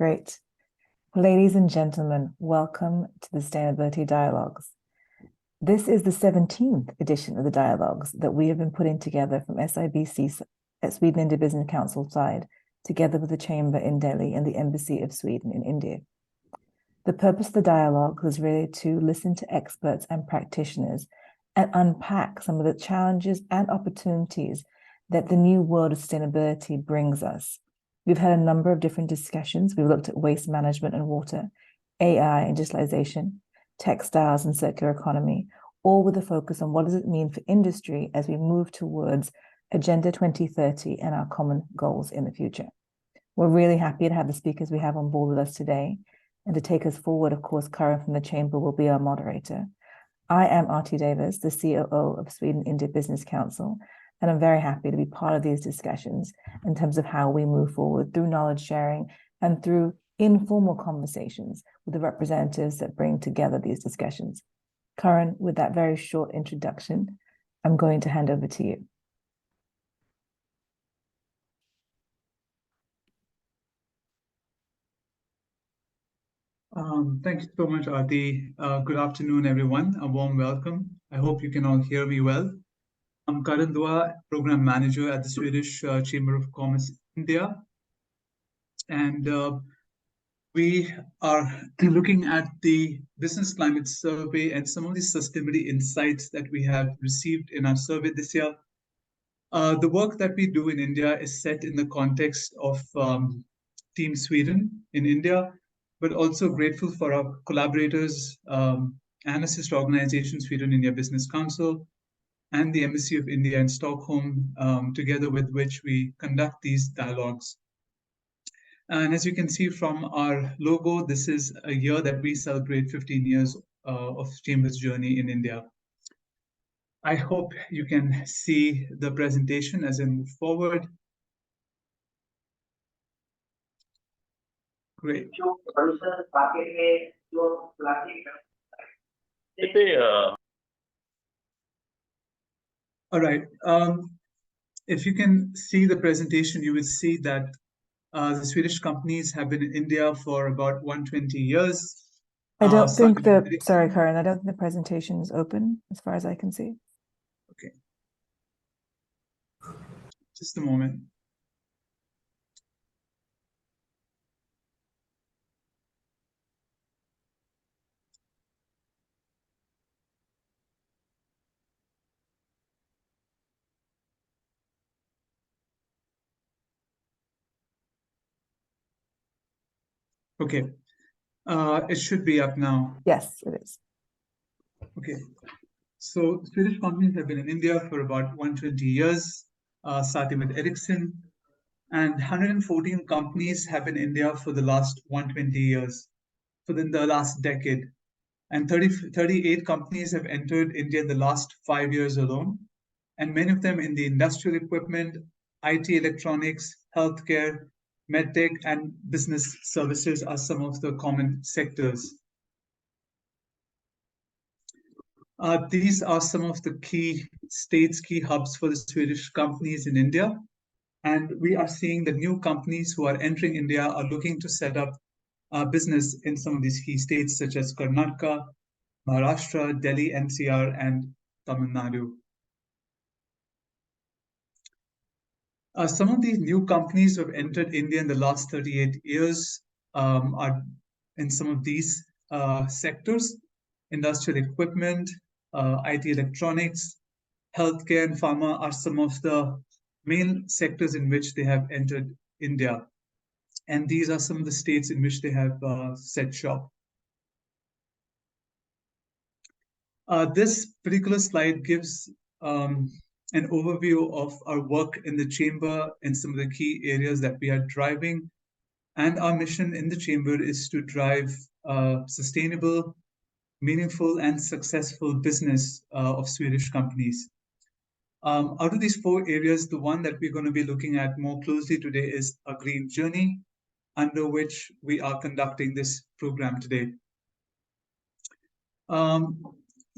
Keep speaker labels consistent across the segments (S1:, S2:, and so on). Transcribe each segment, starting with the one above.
S1: Great. Ladies and gentlemen, welcome to the Sustainability Dialogues. This is the 17th edition of the Dialogues that we have been putting together from SIBC at Sweden India Business Council side, together with the Chamber in Delhi and the Embassy of Sweden in India. The purpose of the dialogue was really to listen to experts and practitioners and unpack some of the challenges and opportunities that the new world of sustainability brings us. We've had a number of different discussions. We've looked at waste management and water, AI and digitalization, textiles and circular economy, all with a focus on what does it mean for industry as we move towards Agenda 2030 and our common goals in the future. We're really happy to have the speakers we have on board with us today. And to take us forward, of course, Karan from the Chamber will be our moderator. I am Arti Davis, the COO of Sweden India Business Council, and I'm very happy to be part of these discussions in terms of how we move forward through knowledge sharing and through informal conversations with the representatives that bring together these discussions. Karan, with that very short introduction, I'm going to hand over to you.
S2: Thank you so much, Aarti. Good afternoon, everyone. A warm welcome. I hope you can all hear me well. I'm Karan Dua, Program Manager at the Swedish Chamber of Commerce India. And we are looking at the Business Climate Survey and some of the sustainability insights that we have received in our survey this year. The work that we do in India is set in the context of Team Sweden in India, but also grateful for our collaborators and a sister organization, Sweden India Business Council, and the Embassy of India in Stockholm, together with which we conduct these dialogues. And as you can see from our logo, this is a year that we celebrate 15 years of Chamber's journey in India. I hope you can see the presentation as I move forward. Great. All right. If you can see the presentation, you will see that the Swedish companies have been in India for about 120 years.
S1: I don't think sorry, Karan, I don't think the presentation is open as far as I can see.
S2: Okay. Just a moment. Okay, it should be up now.
S1: Yes, it is.
S2: Okay, so Swedish companies have been in India for about 120 years, starting with Ericsson, and 114 companies have been in India for the last 120 years, for the last decade. And 38 companies have entered India in the last 5 years alone, and many of them in the industrial equipment, IT electronics, healthcare, medtech, and business services are some of the common sectors. These are some of the key states, key hubs for the Swedish companies in India. And we are seeing that new companies who are entering India are looking to set up business in some of these key states, such as Karnataka, Maharashtra, Delhi, NCR, and Tamil Nadu. Some of these new companies who have entered India in the last 38 years are in some of these sectors: industrial equipment, IT electronics, healthcare, and pharma are some of the main sectors in which they have entered India. And these are some of the states in which they have set shop. This particular slide gives an overview of our work in the Chamber and some of the key areas that we are driving. And our mission in the Chamber is to drive sustainable, meaningful, and successful business of Swedish companies. Out of these 4 areas, the one that we're going to be looking at more closely today is a green journey, under which we are conducting this program today.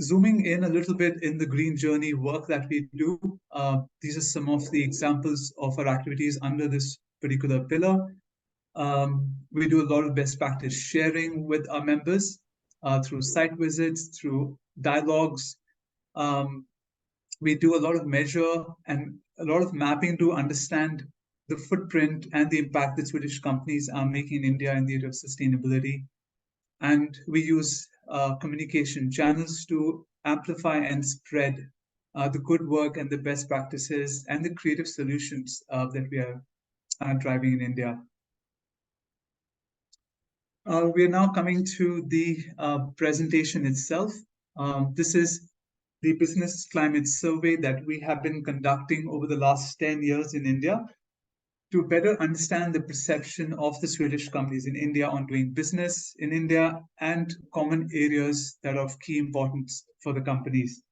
S2: Zooming in a little bit in the green journey work that we do, these are some of the examples of our activities under this particular pillar. We do a lot of best practice sharing with our members through site visits, through dialogues. We do a lot of measure and a lot of mapping to understand the footprint and the impact that Swedish companies are making in India in the area of sustainability. And we use communication channels to amplify and spread the good work and the best practices and the creative solutions that we are driving in India. We are now coming to the presentation itself. This is the business climate survey that we have been conducting over the last 10 years in India to better understand the perception of the Swedish companies in India on doing business in India and common areas that are of key importance for the companies.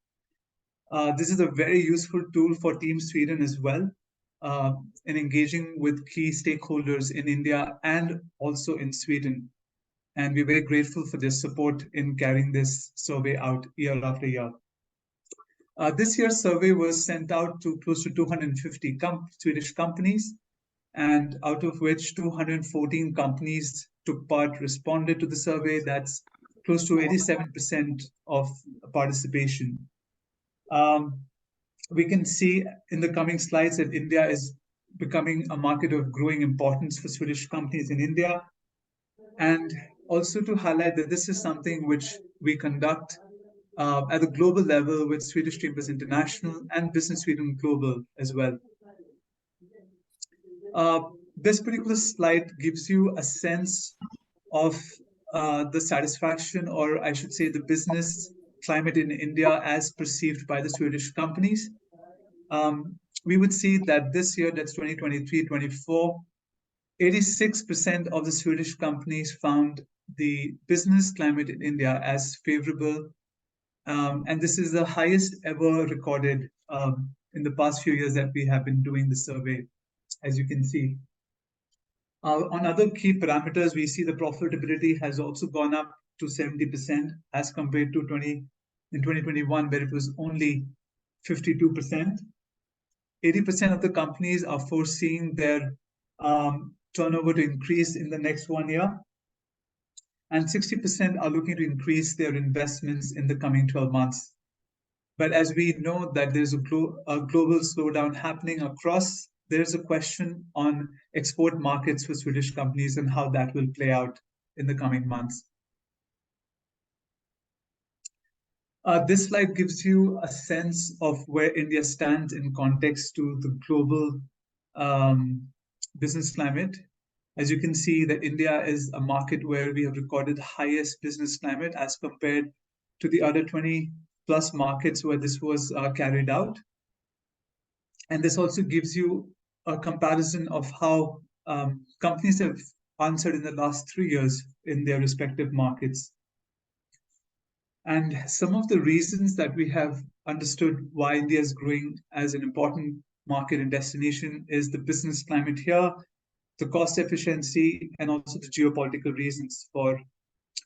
S2: This is a very useful tool for Team Sweden as well in engaging with key stakeholders in India and also in Sweden. And we're very grateful for their support in carrying this survey out year after year. This year's survey was sent out to close to 250 Swedish companies, and out of which 214 companies took part, responded to the survey. That's close to 87% of participation. We can see in the coming slides that India is becoming a market of growing importance for Swedish companies in India. And also to highlight that this is something which we conduct at the global level with Swedish Chambers International and Business Sweden Global as well. This particular slide gives you a sense of the satisfaction, or I should say the business climate in India as perceived by the Swedish companies. We would see that this year, that's 2023-24, 86% of the Swedish companies found the business climate in India as favorable. And this is the highest ever recorded in the past few years that we have been doing the survey, as you can see. On other key parameters, we see the profitability has also gone up to 70% as compared to 2021, where it was only 52%. 80% of the companies are foreseeing their turnover to increase in the next 1 year. And 60% are looking to increase their investments in the coming 12 months. But as we know that there's a global slowdown happening across, there's a question on export markets for Swedish companies and how that will play out in the coming months. This slide gives you a sense of where India stands in context to the global business climate. As you can see that India is a market where we have recorded highest business climate as compared to the other 20 plus markets where this was carried out. And this also gives you a comparison of how companies have answered in the last 3 years in their respective markets. And some of the reasons that we have understood why India is growing as an important market and destination is the business climate here, the cost efficiency, and also the geopolitical reasons for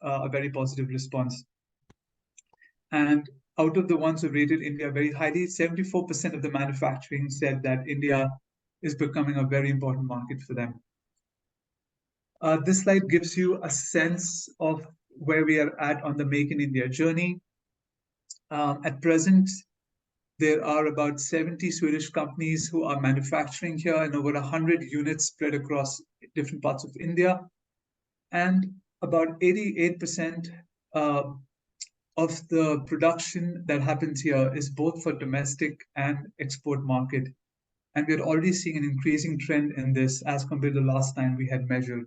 S2: a very positive response. And out of the ones who rated India very highly, 74% of the manufacturing said that India is becoming a very important market for them. This slide gives you a sense of where we are at on the Make in India journey. At present, there are about 70 Swedish companies who are manufacturing here and over 100 units spread across different parts of India. And about 88% of the production that happens here is both for domestic and export market. And we're already seeing an increasing trend in this as compared to the last time we had measured.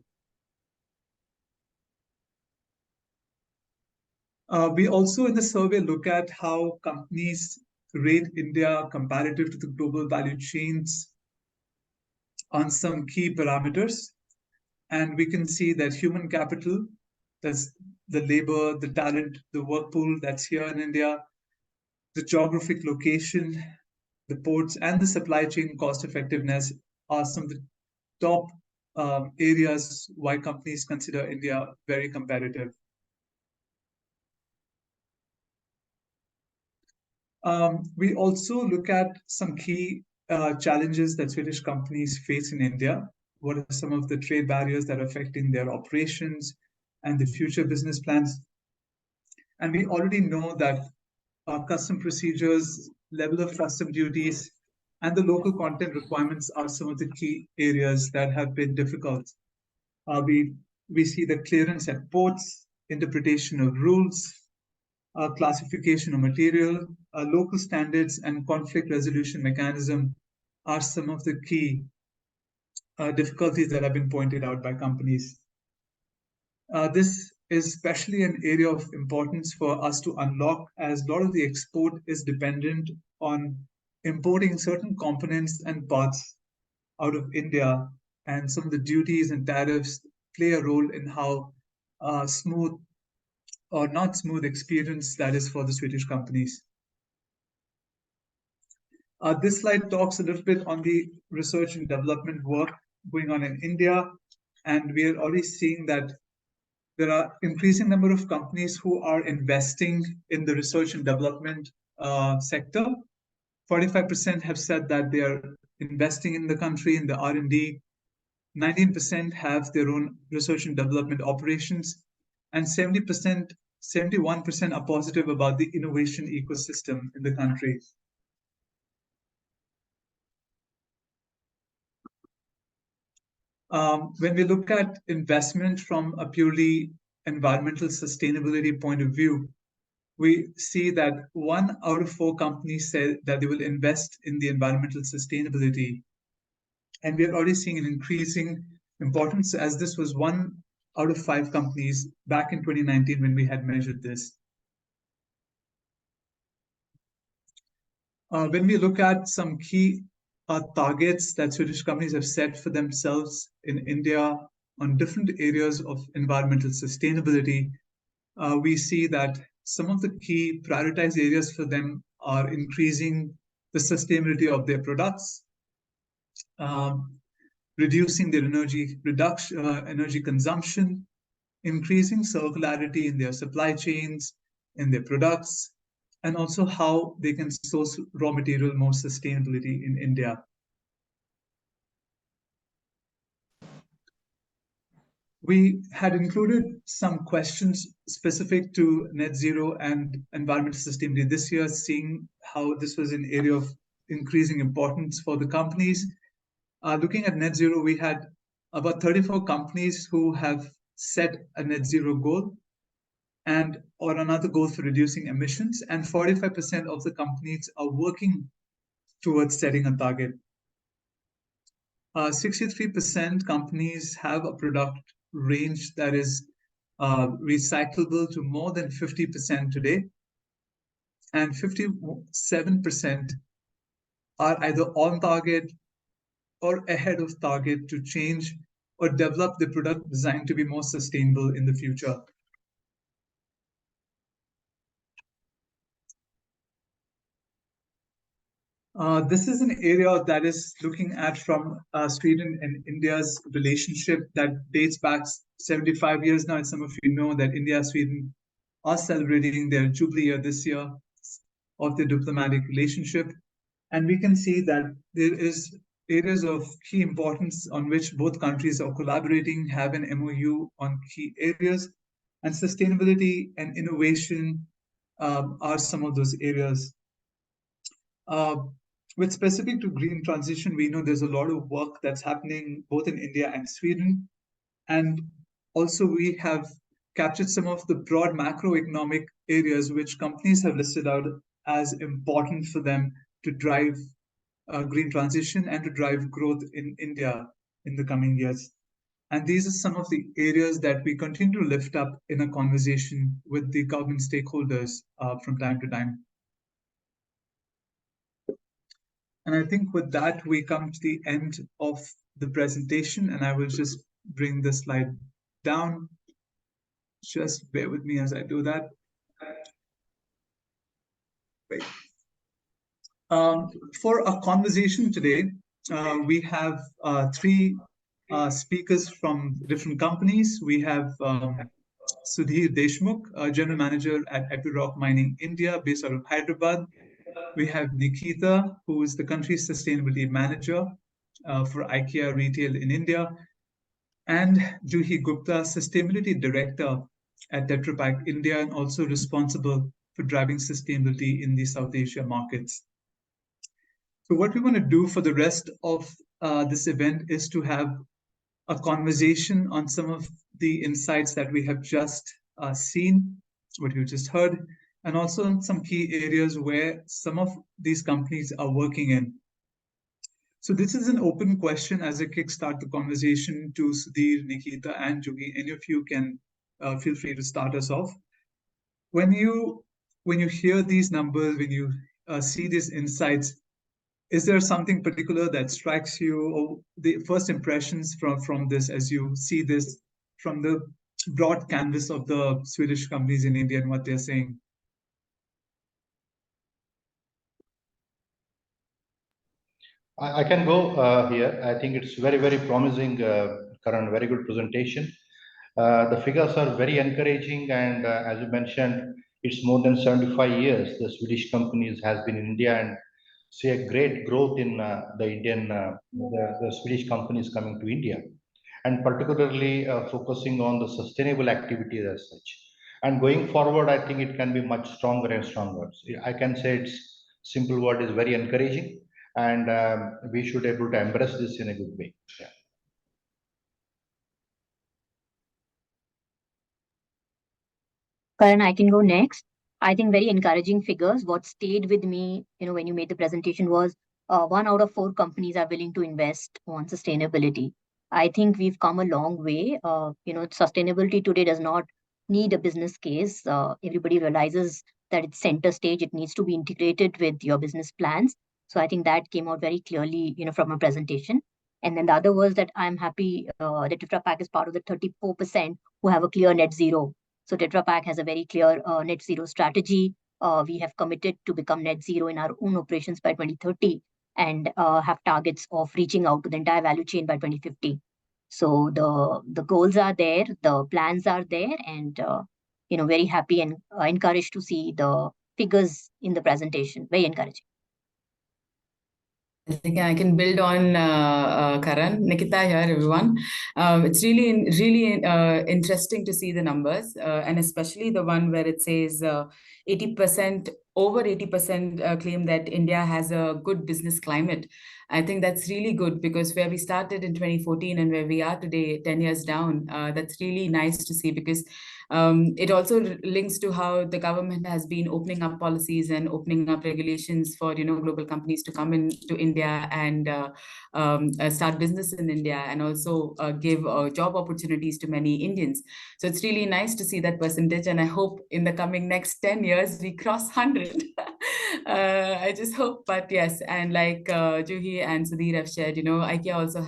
S2: We also in the survey look at how companies rate India comparative to the global value chains on some key parameters. And we can see that human capital, that's the labor, the talent, the work pool that's here in India, the geographic location, the ports, and the supply chain cost effectiveness are some of the top areas why companies consider India very competitive. We also look at some key challenges that Swedish companies face in India. what are some of the trade barriers that are affecting their operations and the future business plans. And we already know that custom procedures, level of custom duties, and the local content requirements are some of the key areas that have been difficult. We see the clearance at ports, interpretation of rules, classification of material, local standards, and conflict resolution mechanism are some of the key difficulties that have been pointed out by companies. This is especially an area of importance for us to unlock, as a lot of the export is dependent on importing certain components and parts out of India, and some of the duties and tariffs play a role in how smooth or not smooth experience that is for the Swedish companies. This slide talks a little bit on the research and development work going on in India, and we are already seeing that there are increasing number of companies who are investing in the research and development sector. 45% have said that they are investing in the country in the R&D. 19% have their own research and development operations, and 71% are positive about the innovation ecosystem in the country. When we look at investment from a purely environmental sustainability point of view, we see that 1 out of 4 companies said that they will invest in the environmental sustainability. And we are already seeing an increasing importance, as this was 1 out of 5 companies back in 2019 when we had measured this. When we look at some key targets that Swedish companies have set for themselves in India on different areas of environmental sustainability, we see that some of the key prioritized areas for them are increasing the sustainability of their products, reducing their energy consumption, increasing circularity in their supply chains, in their products, and also how they can source raw material more sustainability in India. We had included some questions specific to net zero and environmental sustainability this year, seeing how this was an area of increasing importance for the companies. Looking at net zero, we had about 34 companies who have set a net zero goal or another goal for reducing emissions, and 45% of the companies are working towards setting a target. 63% companies have a product range that is recyclable to more than 50% today, and 57% are either on target or ahead of target to change or develop the product design to be more sustainable in the future. This is an area that is looking at from Sweden and India's relationship that dates back 75 years now. And some of you know that India and Sweden are celebrating their Jubilee year this year of the diplomatic relationship. And we can see that there is areas of key importance on which both countries are collaborating, have an MOU on key areas, and sustainability and innovation are some of those areas. With specific to green transition, we know there's a lot of work that's happening both in India and Sweden. And also we have captured some of the broad macroeconomic areas which companies have listed out as important for them to drive green transition and to drive growth in India in the coming years. And these are some of the areas that we continue to lift up in a conversation with the government stakeholders from time to time. And I think with that, we come to the end of the presentation, and I will just bring the slide down. Just bear with me as I do that. Wait. For our conversation today, we have 3 speakers from different companies. We have Sudhir Deshmukh, General Manager at Epiroc Mining India, based out of Hyderabad. We have Nikita, who is the country sustainability manager for IKEA Retail in India, and Juhi Gupta, Sustainability Director at Tetra Pak India, and also responsible for driving sustainability in the South Asia markets. So, what we want to do for the rest of this event is to have a conversation on some of the insights that we have just seen, what you just heard, and also on some key areas where some of these companies are working in. So this is an open question as I kickstart the conversation to Sudhir, Nikita, and Jugi. Any of you can feel free to start us off. When you hear these numbers, when you see these insights, is there something particular that strikes you, or the first impressions from this as you see this from the broad canvas of the Swedish companies in India and what they're saying?
S3: I can go here. I think it's very, very promising, Karan, very good presentation. The figures are very encouraging, and as you mentioned, it's more than 75 years the Swedish companies has been in India, and see a great growth in the Swedish companies coming to India, and particularly focusing on the sustainable activities as such. And going forward, I think it can be much stronger and stronger. So I can say it's simple word is very encouraging, and we should able to embrace this in a good way. Yeah.
S4: Karan, I can go next. I think very encouraging figures. What stayed with me, when you made the presentation was 1 out of 4 companies are willing to invest on sustainability. I think we've come a long way. Sustainability today does not need a business case. Everybody realizes that it's center stage. It needs to be integrated with your business plans. So I think that came out very clearly, from a presentation. And then the other was that I'm happy that Tetra Pak is part of the 34% who have a clear net zero. So Tetra Pak has a very clear net zero strategy. We have committed to become net zero in our own operations by 2030 and have targets of reaching out to the entire value chain by 2050. So the goals are there, the plans are there, and very happy and encouraged to see the figures in the presentation. Very encouraging.
S5: I think I can build on Karan. Nikita here, everyone. It's really interesting to see the numbers, and especially the one where it says 80%, over 80% claim that India has a good business climate. I think that's really good, because where we started in 2014 and where we are today, 10 years down, that's really nice to see, because it also links to how the government has been opening up policies and opening up regulations for global companies to come into India and start business in India, and also give job opportunities to many Indians. So it's really nice to see that percentage, and I hope in the coming next 10 years we cross 100. I just hope. But yes, and like Juhi and Sudhir have shared, IKEA also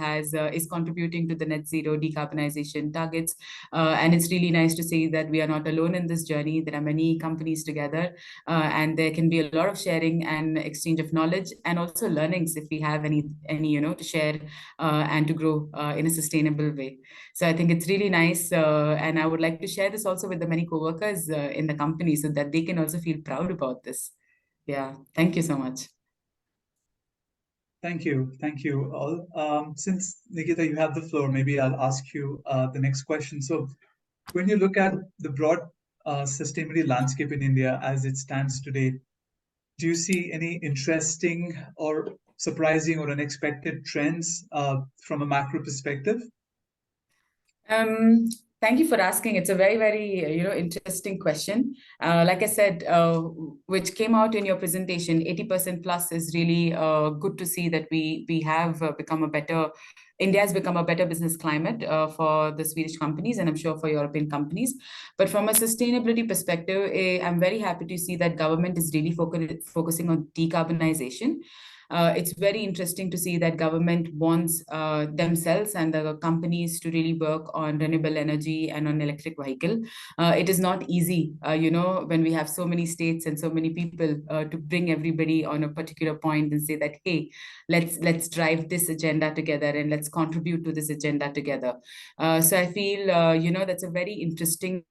S5: is contributing to the net zero decarbonization targets, and it's really nice to see that we are not alone in this journey. There are many companies together, and there can be a lot of sharing and exchange of knowledge, and also learnings if we have any to share and to grow in a sustainable way. So I think it's really nice, and I would like to share this also with the many co-workers in the company, so that they can also feel proud about this. Yeah, thank you so much.
S2: Thank you all. Since Nikita, you have the floor, maybe I'll ask you the next question. So when you look at the broad sustainability landscape in India as it stands today, do you see any interesting or surprising or unexpected trends from a macro perspective?
S5: Thank you for asking. It's a very, very interesting question. Like I said, which came out in your presentation, 80% plus is really good to see that we have become a better. India has become a better business climate for the Swedish companies, and I'm sure for European companies. But from a sustainability perspective, I'm very happy to see that government is really focusing on decarbonization. It's very interesting to see that government wants themselves and the companies to really work on renewable energy and on electric vehicle. It is not easy, when we have so many states and so many people to bring everybody on a particular point and say that, hey, let's drive this agenda together and let's contribute to this agenda together. So I feel, that's a very interesting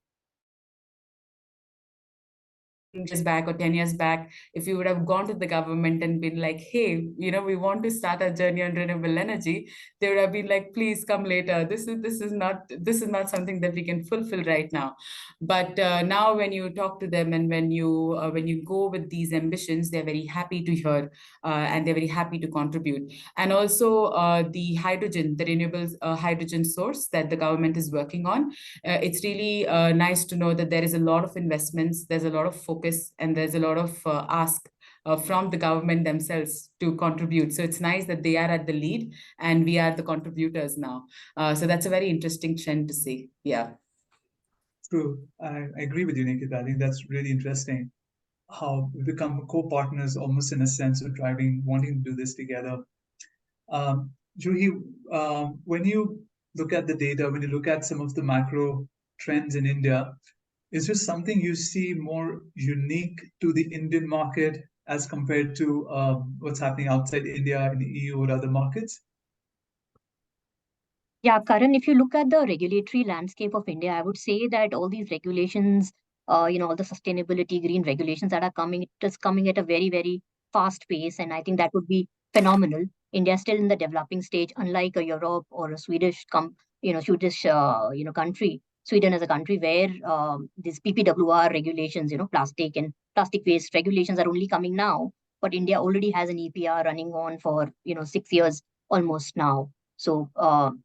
S5: years back or 10 years back, if you would have gone to the government and been like, hey, we want to start a journey on renewable energy, they would have been like, please come later. This is not something that we can fulfill right now. But now when you talk to them and when you go with these ambitions, they're very happy to hear and they're very happy to contribute. And also the hydrogen, the renewable hydrogen source that the government is working on, it's really nice to know that there is a lot of investments, there's a lot of focus, and there's a lot of ask from the government themselves to contribute. So it's nice that they are at the lead and we are the contributors now. So that's a very interesting trend to see. Yeah.
S2: True. I agree with you, Nikita. I think that's really interesting how we become co-partners almost in a sense of wanting to do this together. Juhi, when you look at the data, when you look at some of the macro trends in India, is there something you see more unique to the Indian market as compared to what's happening outside India in the EU or other markets?
S4: Yeah, Karan, if you look at the regulatory landscape of India, I would say that all these regulations, all the sustainability, green regulations that are coming, it is coming at a very, very fast pace. And I think that would be phenomenal. India is still in the developing stage, unlike a Europe or a Swedish country. Sweden is a country where these PPWR regulations, plastic and plastic waste regulations are only coming now. But India already has an EPR running on for, 6 years almost now. So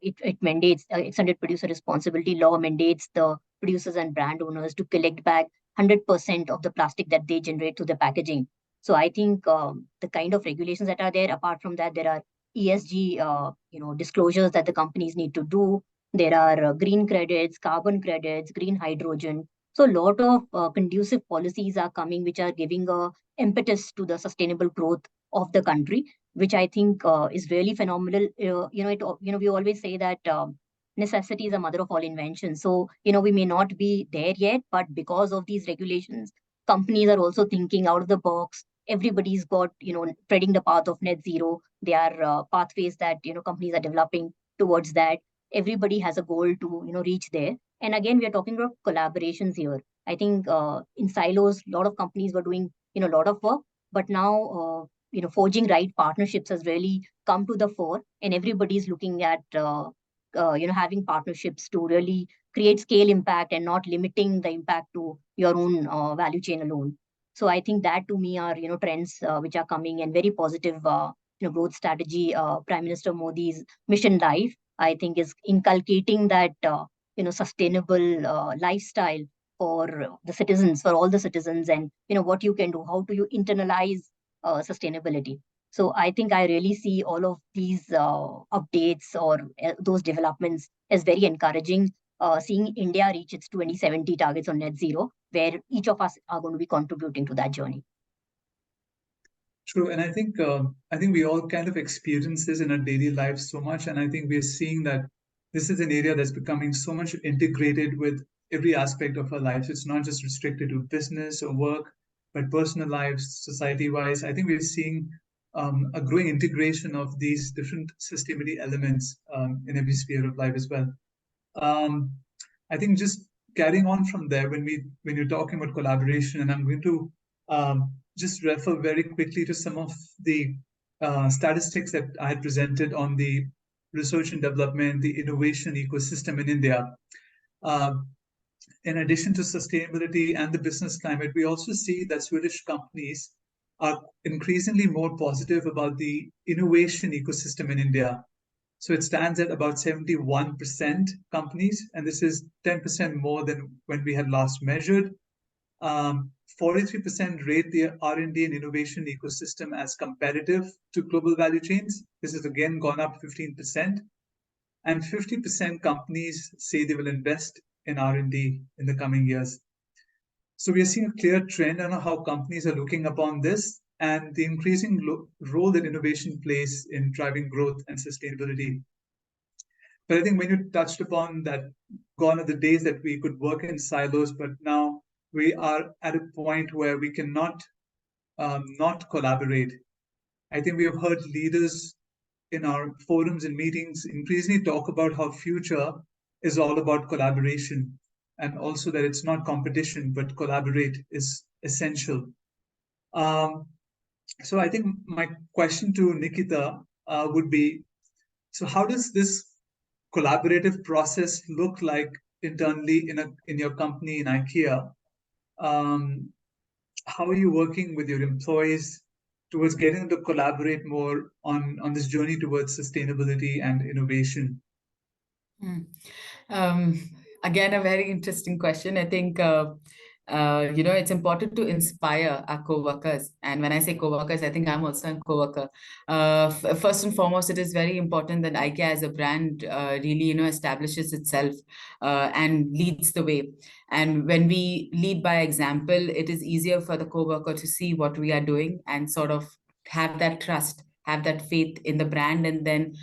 S4: it mandates, extended producer responsibility law mandates the producers and brand owners to collect back 100% of the plastic that they generate through the packaging. So I think the kind of regulations that are there, apart from that, there are ESG, disclosures that the companies need to do. There are green credits, carbon credits, green hydrogen. So a lot of conducive policies are coming, which are giving a impetus to the sustainable growth of the country, which I think is really phenomenal. We always say that necessity is a mother of all inventions. So, we may not be there yet, but because of these regulations, companies are also thinking out of the box. Everybody's got, treading the path of net zero. There are pathways that, companies are developing towards that. Everybody has a goal to, reach there. And again, we are talking about collaborations here. I think in silos, a lot of companies were doing, a lot of work, but now, forging right partnerships has really come to the fore, and everybody's looking at, having partnerships to really create scale impact and not limiting the impact to your own value chain alone. So I think that to me are, trends which are coming, and very positive, growth strategy. Prime Minister Modi's Mission Life, I think, is inculcating that, sustainable lifestyle for the citizens, for all the citizens, and, what you can do, how do you internalize sustainability. So I think I really see all of these updates or those developments as very encouraging. Seeing India reach its 2070 targets on net zero, where each of us are going to be contributing to that journey.
S2: True, and I think we all kind of experience this in our daily lives so much, and I think we're seeing that this is an area that's becoming so much integrated with every aspect of our lives. It's not just restricted to business or work, but personal lives, society-wise. I think we're seeing a growing integration of these different sustainability elements in every sphere of life as well. I think just carrying on from there, when you're talking about collaboration, and I'm going to just refer very quickly to some of the statistics that I had presented on the research and development, the innovation ecosystem in India. In addition to sustainability and the business climate, we also see that Swedish companies are increasingly more positive about the innovation ecosystem in India. So it stands at about 71% companies, and this is 10% more than when we had last measured. 43% rate the R&D and innovation ecosystem as competitive to global value chains. This has again gone up 15%. And 50% companies say they will invest in R&D in the coming years. So we are seeing a clear trend on how companies are looking upon this and the increasing role that innovation plays in driving growth and sustainability. But I think when you touched upon that, gone are the days that we could work in silos, but now we are at a point where we cannot not collaborate. I think we have heard leaders in our forums and meetings increasingly talk about how future is all about collaboration, and also that it's not competition, but collaborate is essential. So I think my question to Nikita would be, so how does this collaborative process look like internally in your company in IKEA? How are you working with your employees towards getting them to collaborate more on this journey towards sustainability and innovation?
S5: Again, a very interesting question. I think it's important to inspire our co-workers. And when I say co-workers, I think I'm also a co-worker. First and foremost, it is very important that IKEA as a brand really, establishes itself and leads the way. And when we lead by example, it is easier for the co-worker to see what we are doing and sort of have that trust, have that faith in the brand, and then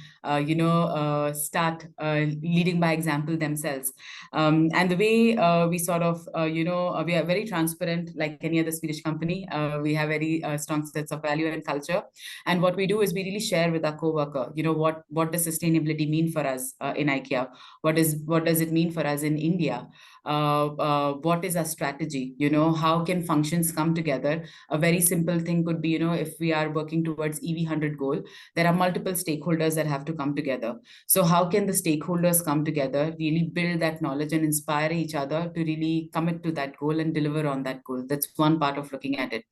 S5: start leading by example themselves. And the way we sort of, we are very transparent, like any other Swedish company. We have very strong sets of value and culture. And what we do is we really share with our co-worker, what does sustainability mean for us in IKEA? What does it mean for us in India? What is our strategy? How can functions come together? A very simple thing could be, if we are working towards EV100 goal, there are multiple stakeholders that have to come together. So how can the stakeholders come together, really build that knowledge and inspire each other to really commit to that goal and deliver on that goal? That's one part of looking at it.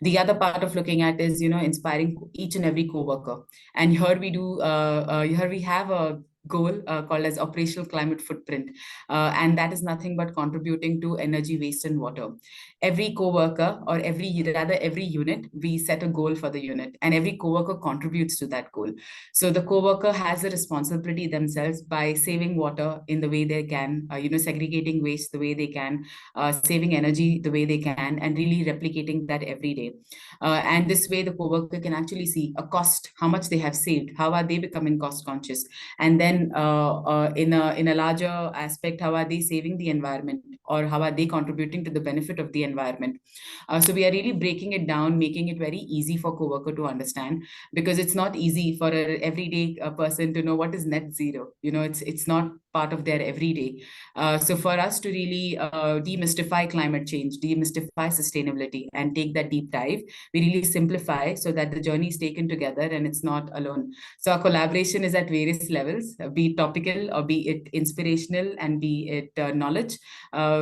S5: The other part of looking at is, inspiring each and every co-worker. And here we have a goal called as operational climate footprint. And that is nothing but contributing to energy waste and water. Every co-worker, or every unit, we set a goal for the unit, and every co-worker contributes to that goal. So the co-worker has a responsibility themselves by saving water in the way they can, segregating waste the way they can, saving energy the way they can, and really replicating that every day. And this way the co-worker can actually see a cost, how much they have saved, how are they becoming cost conscious, and then in a larger aspect, how are they saving the environment, or how are they contributing to the benefit of the environment. So we are really breaking it down, making it very easy for co-worker to understand, because it's not easy for an everyday person to know what is net zero. It's not part of their everyday. So for us to really demystify climate change, demystify sustainability, and take that deep dive, we really simplify so that the journey is taken together and it's not alone. So our collaboration is at various levels, be it topical or be it inspirational and be it knowledge.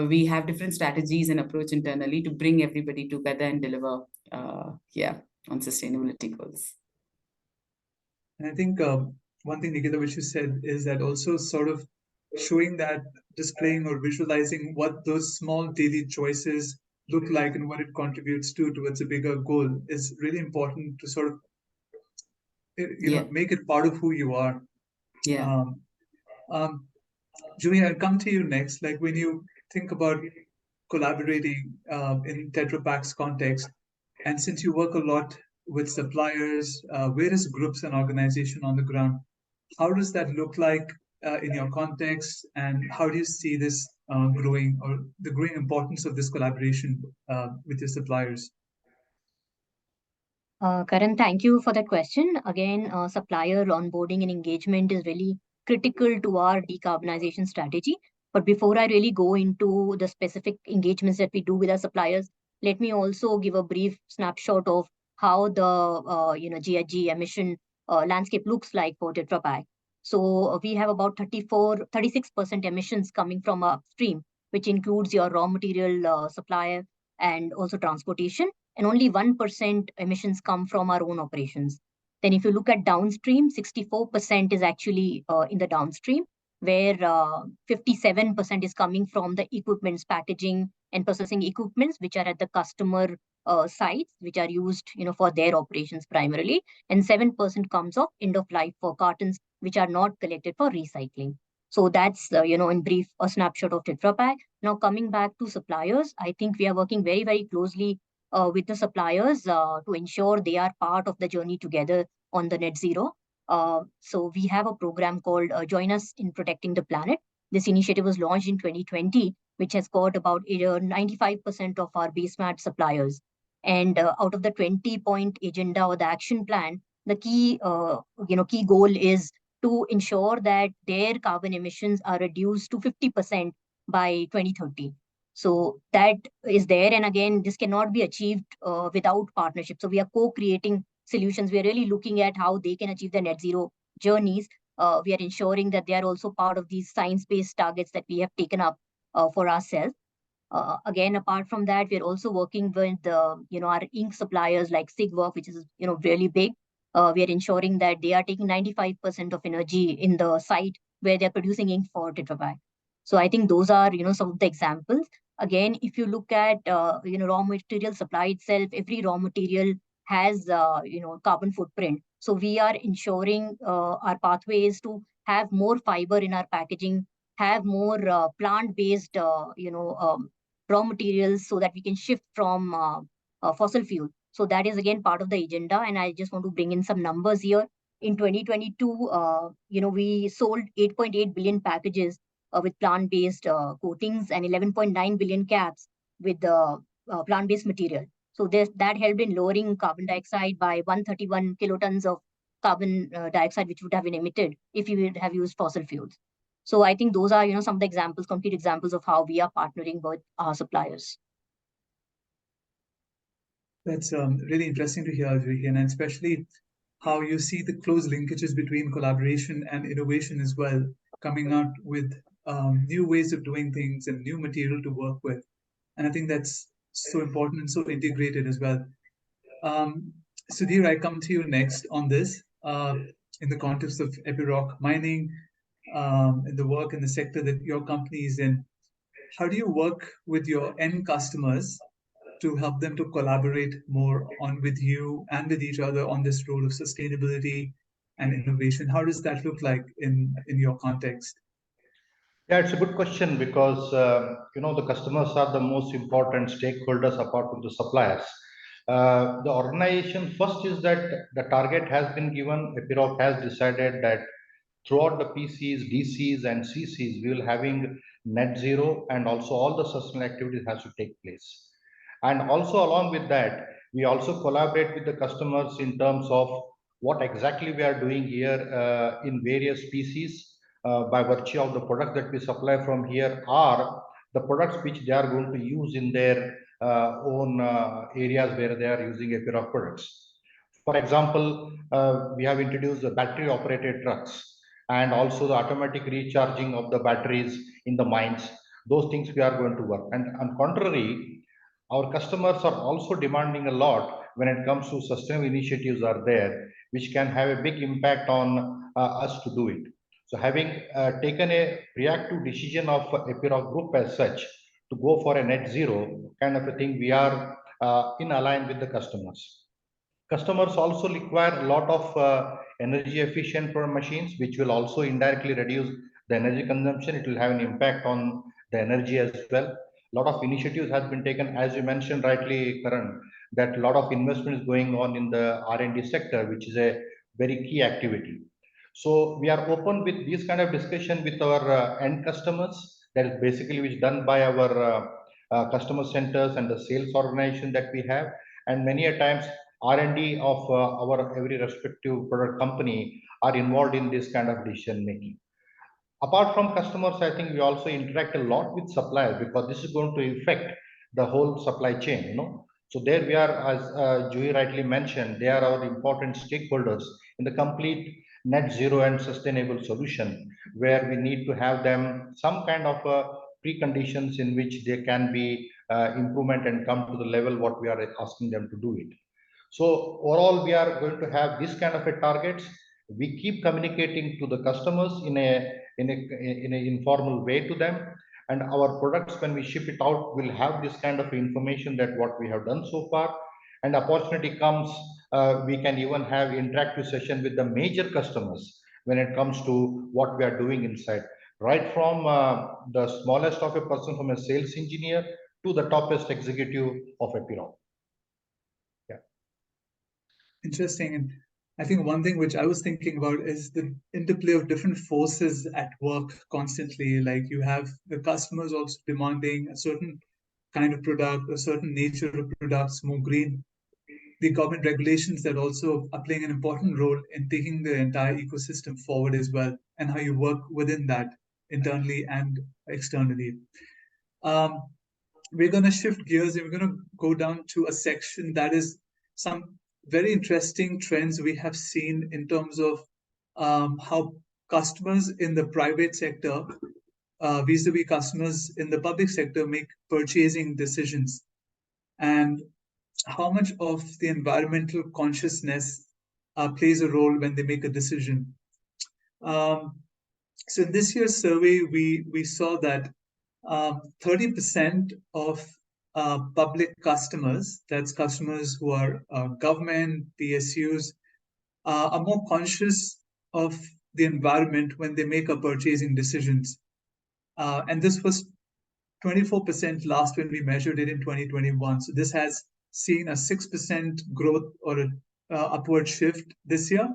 S5: We have different strategies and approach internally to bring everybody together and deliver on sustainability goals.
S2: And I think one thing, Nikita, which you said is that also sort of showing that, displaying or visualizing what those small daily choices look like and what it contributes towards a bigger goal is really important to sort of make it part of who you are.
S5: Yeah.
S2: Julie, I'll come to you next. Like when you think about collaborating in Tetra Pak's context, and since you work a lot with suppliers, various groups and organizations on the ground, how does that look like in your context, and how do you see this growing, or the growing importance of this collaboration with your suppliers?
S4: Karan, thank you for that question. Again, supplier onboarding and engagement is really critical to our decarbonization strategy. But before I really go into the specific engagements that we do with our suppliers, let me also give a brief snapshot of how the GHG emission landscape looks like for Tetra Pak. So we have about 36% emissions coming from upstream, which includes your raw material supplier and also transportation, and only 1% emissions come from our own operations. Then if you look at downstream, 64% is actually in the downstream, where 57% is coming from the equipments, packaging and processing equipments, which are at the customer sites, which are used for their operations primarily. And 7% comes off end of life for cartons, which are not collected for recycling. So that's, in brief, a snapshot of Tetra Pak. Now coming back to suppliers, I think we are working very, very closely with the suppliers to ensure they are part of the journey together on the net zero. So we have a program called Join Us in Protecting the Planet. This initiative was launched in 2020, which has got about 95% of our base mat suppliers. And out of the 20-point agenda or the action plan, the key goal is to ensure that their carbon emissions are reduced to 50% by 2030. So that is there. And again, this cannot be achieved without partnership. So we are co-creating solutions. We are really looking at how they can achieve the net zero journeys. We are ensuring that they are also part of these science-based targets that we have taken up for ourselves. Again, apart from that, we're also working with our ink suppliers like Sigwork, which is really big. We are ensuring that they are taking 95% of energy in the site where they're producing ink for Tetrapack. So I think those are some of the examples. Again, if you look at raw material supply itself, every raw material has carbon footprint. So we are ensuring our pathways to have more fiber in our packaging, have more plant-based raw materials, so that we can shift from fossil fuel. So that is again part of the agenda. And I just want to bring in some numbers here. In 2022, we sold 8.8 billion packages with plant-based coatings and 11.9 billion caps with plant-based material. So that helped in lowering carbon dioxide by 131 kilotons of carbon dioxide, which would have been emitted if you would have used fossil fuels. So I think those are some of the examples, concrete examples of how we are partnering with our suppliers.
S2: That's really interesting to hear, Vivian, and especially how you see the close linkages between collaboration and innovation as well, coming out with new ways of doing things and new material to work with. And I think that's so important and so integrated as well. Sudhir, I come to you next on this in the context of Epiroc mining, in the work in the sector that your company is in. How do you work with your end customers to help them to collaborate more on with you and with each other on this role of sustainability and innovation? How does that look like in your context?
S3: Yeah, it's a good question because the customers are the most important stakeholders apart from the suppliers. The organization first is that the target has been given. Epiroc has decided that throughout the PCs, DCs, and CCs, we will having net zero, and also all the sustainable activities has to take place. And also along with that, we also collaborate with the customers in terms of what exactly we are doing here in various species by virtue of the product that we supply from here are the products which they are going to use in their own areas where they are using Epiroc products. For example, we have introduced the battery operated trucks and also the automatic recharging of the batteries in the mines. Those things we are going to work. And on contrary, our customers are also demanding a lot when it comes to sustainable initiatives are there, which can have a big impact on us to do it. So having taken a reactive decision of Epiroc Group as such to go for a net zero kind of a thing, we are in align with the customers. Customers also require a lot of energy efficient machines, which will also indirectly reduce the energy consumption. It will have an impact on the energy as well. A lot of initiatives has been taken, as you mentioned rightly, Karan, that a lot of investment is going on in the R&D sector, which is a very key activity. So we are open with this kind of discussion with our end customers. That is basically which done by our customer centers and the sales organization that we have. And many a times R&D of our every respective product company are involved in this kind of decision making. Apart from customers, I think we also interact a lot with suppliers because this is going to affect the whole supply chain. So there we are, as Joey rightly mentioned, they are our important stakeholders in the complete net zero and sustainable solution, where we need to have them some kind of preconditions in which they can be improvement and come to the level what we are asking them to do it. So overall, we are going to have this kind of a targets. We keep communicating to the customers in an informal way to them, and our products, when we ship it out, will have this kind of information that what we have done so far. And opportunity comes, we can even have interactive session with the major customers when it comes to what we are doing inside, right from the smallest of a person, from a sales engineer to the toppest executive of Epiroc.
S2: Interesting. And I think one thing which I was thinking about is the interplay of different forces at work constantly. Like you have the customers also demanding a certain kind of product, a certain nature of products, more green. The government regulations that also are playing an important role in taking the entire ecosystem forward as well, and how you work within that internally and externally. we're going to shift gears and we're going to go down to a section that is some very interesting trends we have seen in terms of how customers in the private sector vis-a-vis customers in the public sector make purchasing decisions, and how much of the environmental consciousness plays a role when they make a decision. So in this year's survey, we saw that 30% of public customers, that's customers who are government, PSUs, are more conscious of the environment when they make a purchasing decisions. And this was 24% last when we measured it in 2021. So this has seen a 6% growth or an upward shift this year.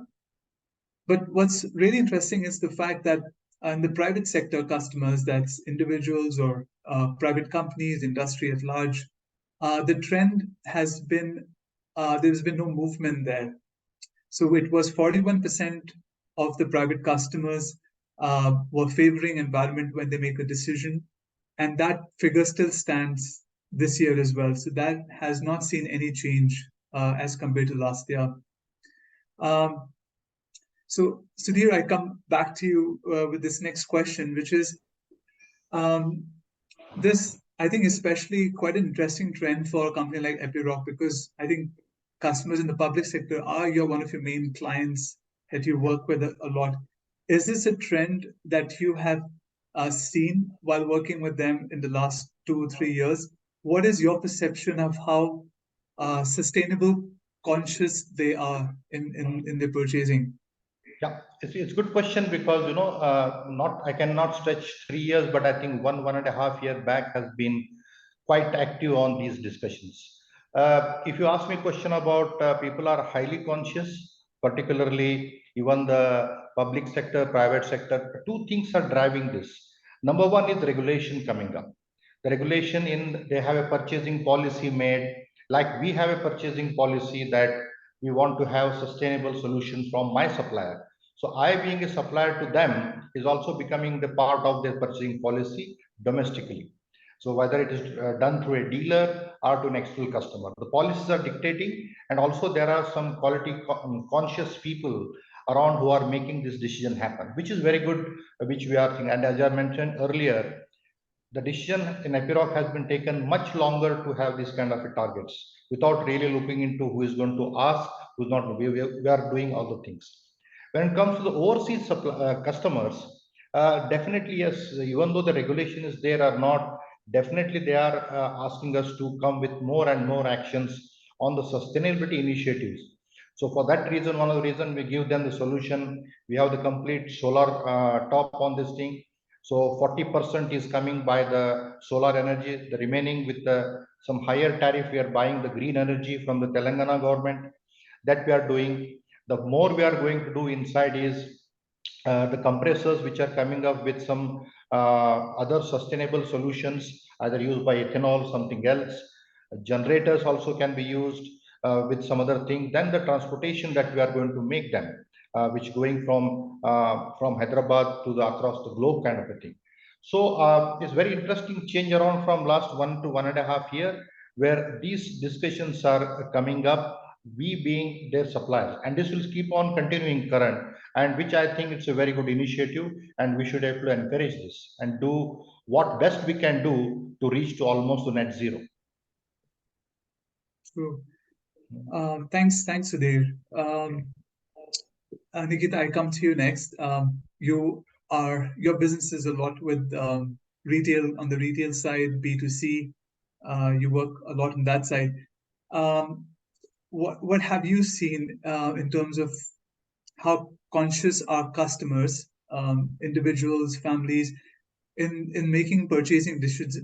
S2: But what's really interesting is the fact that in the private sector customers, that's individuals or private companies, industry at large, the trend has been, there's been no movement there. So it was 41% of the private customers were favoring environment when they make a decision. And that figure still stands this year as well. So that has not seen any change as compared to last year. So Sudhir, I come back to you with this next question, which is this, I think, especially quite an interesting trend for a company like Epiroc, because I think customers in the public sector are one of your main clients that you work with a lot. Is this a trend that you have seen while working with them in the last 2 or 3 years? What is your perception of how sustainable conscious they are in their purchasing?
S3: Yeah, it's a good question because I cannot stretch 3 years, but I think 1.5 year back has been quite active on these discussions. If you ask me a question about people are highly conscious, particularly even the public sector, private sector, two things are driving this. Number one is regulation coming up. The regulation they have a purchasing policy made, like we have a purchasing policy that we want to have sustainable solutions from my supplier. So I, being a supplier to them, is also becoming the part of their purchasing policy domestically. So whether it is done through a dealer or to an external customer, the policies are dictating, and also there are some quality conscious people around who are making this decision happen, which is very good, which we are thinking. And as I mentioned earlier, the decision in Epiroc has been taken much longer to have these kind of targets without really looking into who is going to ask, who's not. We are doing all the things. When it comes to the overseas customers, definitely yes, even though the regulation is there or not, definitely they are asking us to come with more and more actions on the sustainability initiatives. So for that reason, one of the reasons we give them the solution, we have the complete solar top on this thing. So 40% is coming by the solar energy, the remaining with some higher tariff, we are buying the green energy from the Telangana government. That we are doing. The more we are going to do inside is the compressors which are coming up with some other sustainable solutions, either used by ethanol, something else. Generators also can be used with some other thing. Then the transportation that we are going to make them, which going from Hyderabad to across the globe kind of a thing. So it's very interesting change around from last 1 to 1.5 year, where these discussions are coming up, we being their suppliers, and this will keep on continuing current, and which I think it's a very good initiative, and we should have to encourage this and do what best we can do to reach to almost to net zero.
S2: True. Thanks, Sudhir. Nikita, I come to you next. Your business is a lot with retail, on the retail side, B2C. You work a lot on that side. What have you seen in terms of how conscious are customers, individuals, families, in making purchasing